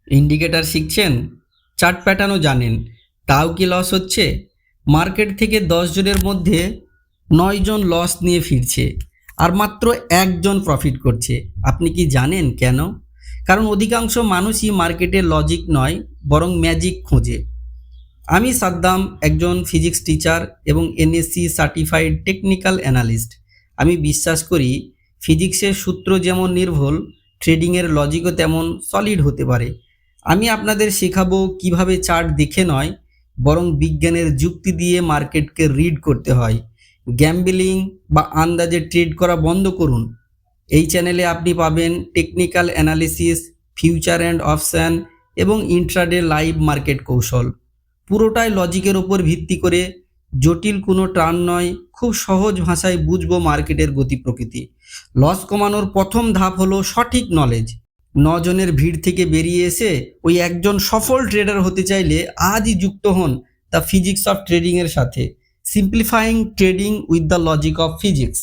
Indicator শিখছেন, chart প্যাটার্নও জানেন, তাও কি লস হচ্ছে? মার্কেট থেকে 10 জনের মধ্যে 9 জন লস নিয়ে ফিরছে আর মাত্র একজন প্রফিট করছে। আপনি কি জানেন কেন? কারণ অধিকাংশ মানুষই মার্কেটে লজিক নয়, বরং ম্যাজিক খোঁজে। আমি সাদ্দাম, একজন ফিজিক্স টিচার এবং এনএসসি সার্টিফাইড টেকনিক্যাল অ্যানালিস্ট। আমি বিশ্বাস করি ফিজিক্সের সূত্র যেমন নির্ভুল, ট্রেডিংয়ের লজিকও তেমন সলিড হতে পারে। আমি আপনাদের শেখাবো কিভাবে চার্ট দেখে নয়, বরং বিজ্ঞানের যুক্তি দিয়ে মার্কেটকে রিড করতে হয়। গ্যাম্বলিং বা আন্দাজে ট্রেড করা বন্ধ করুন। এই চ্যানেলে আপনি পাবেন technical analysis, future and option এবং ইন্ট্রাডে লাইভ মার্কেট কৌশল। পুরোটাই লজিকের ওপর ভিত্তি করে, জটিল কোনো টার্ন নয়, খুব সহজ ভাষায় বুঝবো মার্কেটের গতি প্রকৃতি। লস কমানোর প্রথম ধাপ হলো সঠিক নলেজ। 9 জনের ভিড় থেকে বেরিয়ে এসে ওই একজন সফল ট্রেডার হতে চাইলে আজই যুক্ত হন দ্য ফিজিক্স অফ ট্রেডিংয়ের সাথে। Simplifying trading with the logic of physics.